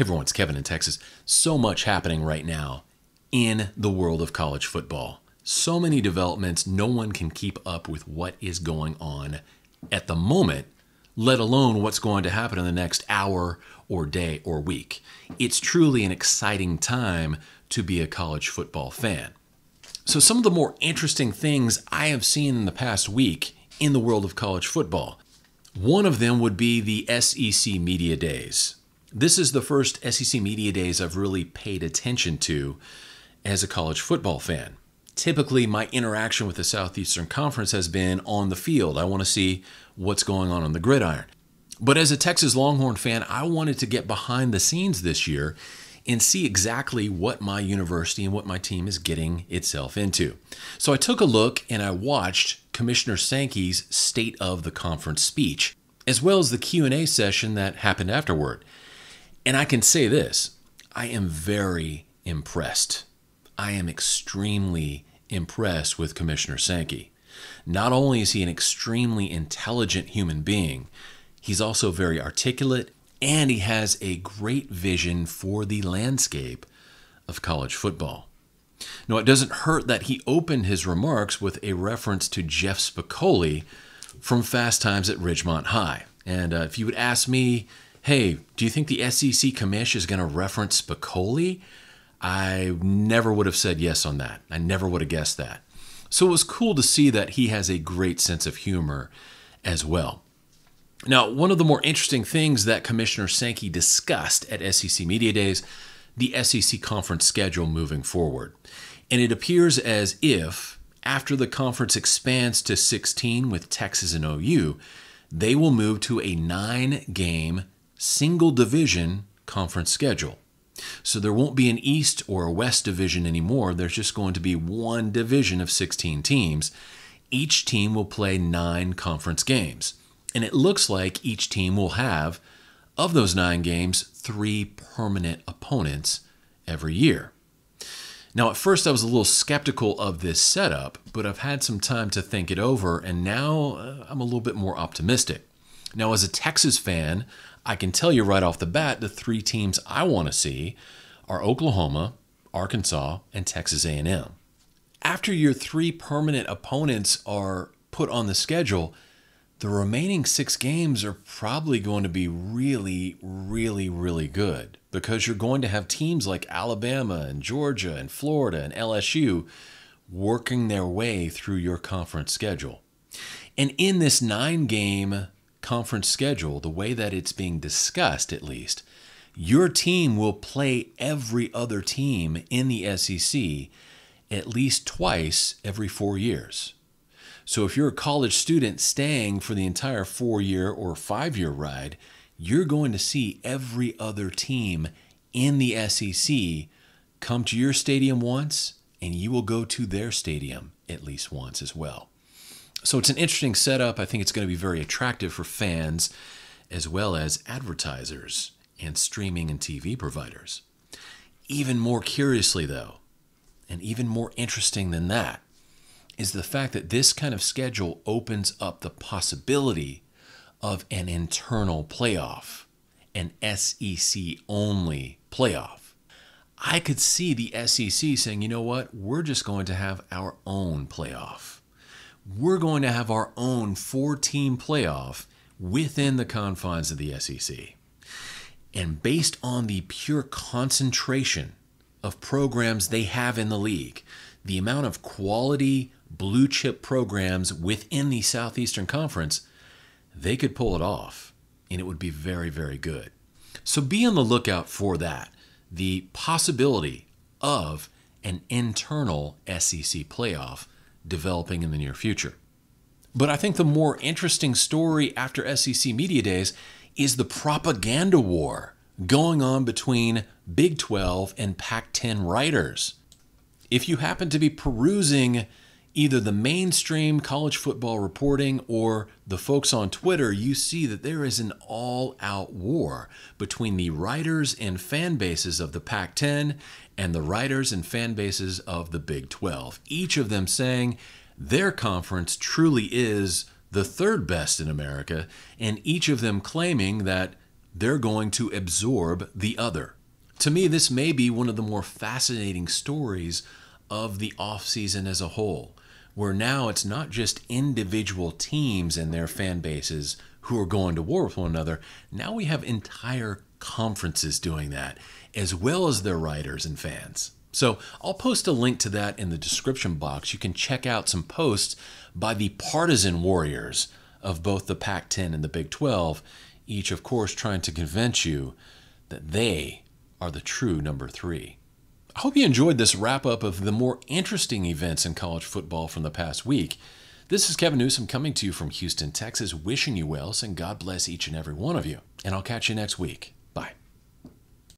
Hey everyone, it's Kevin in Texas. So much happening right now in the world of college football. So many developments, no one can keep up with what is going on at the moment, let alone what's going to happen in the next hour or day or week. It's truly an exciting time to be a college football fan. So some of the more interesting things I have seen in the past week in the world of college football. One of them would be the SEC Media Days. This is the first SEC Media Days I've really paid attention to as a college football fan. Typically, my interaction with the Southeastern Conference has been on the field. I want to see what's going on the gridiron. But as a Texas Longhorn fan, I wanted to get behind the scenes this year and see exactly what my university and what my team is getting itself into. So I took a look and I watched Commissioner Sankey's State of the Conference speech, as well as the Q&A session that happened afterward. And I can say this, I am very impressed. I am extremely impressed with Commissioner Sankey. Not only is he an extremely intelligent human being, he's also very articulate, and he has a great vision for the landscape of college football. Now, it doesn't hurt that he opened his remarks with a reference to Jeff Spicoli from Fast Times at Ridgemont High. And if you would ask me, hey, do you think the SEC Commish is going to reference Spicoli? I never would have said yes on that. I never would have guessed that. So it was cool to see that he has a great sense of humor as well. Now, one of the more interesting things that Commissioner Sankey discussed at SEC Media Days, the SEC conference schedule moving forward. And it appears as if, after the conference expands to 16 with Texas and OU, they will move to a 9-game single division conference schedule. So there won't be an East or a West division anymore. There's just going to be one division of 16 teams. Each team will play 9 conference games. And it looks like each team will have, of those 9 games, 3 permanent opponents every year. Now, at first I was a little skeptical of this setup, but I've had some time to think it over, and now I'm a little bit more optimistic. Now, as a Texas fan, I can tell you right off the bat, the 3 teams I want to see are Oklahoma, Arkansas, and Texas A&M. After your 3 permanent opponents are put on the schedule, the remaining 6 games are probably going to be really, really, really good because you're going to have teams like Alabama and Georgia and Florida and LSU working their way through your conference schedule. And in this 9-game conference schedule, the way that it's being discussed at least, your team will play every other team in the SEC at least twice every 4 years. So if you're a college student staying for the entire 4-year or 5-year ride, you're going to see every other team in the SEC come to your stadium once, and you will go to their stadium at least once as well. So it's an interesting setup. I think it's going to be very attractive for fans as well as advertisers and streaming and TV providers. Even more curiously, though, and even more interesting than that, is the fact that this kind of schedule opens up the possibility of an internal playoff, an SEC-only playoff. I could see the SEC saying, you know what, we're just going to have our own playoff. We're going to have our own 4-team playoff within the confines of the SEC. And based on the pure concentration of programs they have in the league, the amount of quality blue chip programs within the Southeastern Conference, they could pull it off, and it would be very, very good. So be on the lookout for that, the possibility of an internal SEC playoff developing in the near future. But I think the more interesting story after SEC Media Days is the propaganda war going on between Big 12 and Pac-10 writers. If you happen to be perusing either the mainstream college football reporting or the folks on Twitter, you see that there is an all-out war between the writers and fan bases of the Pac-10 and the writers and fan bases of the Big 12, each of them saying their conference truly is the third best in America, and each of them claiming that they're going to absorb the other. To me, this may be one of the more fascinating stories of the offseason as a whole, where now it's not just individual teams and their fan bases who are going to war with one another. Now we have entire conferences doing that, as well as their writers and fans. So I'll post a link to that in the description box. You can check out some posts by the partisan warriors of both the Pac-10 and the Big 12, each, of course, trying to convince you that they are the true number 3. I hope you enjoyed this wrap-up of the more interesting events in college football from the past week. This is Kevin Newsom coming to you from Houston, Texas, wishing you well, and God bless each and every one of you. And I'll catch you next week.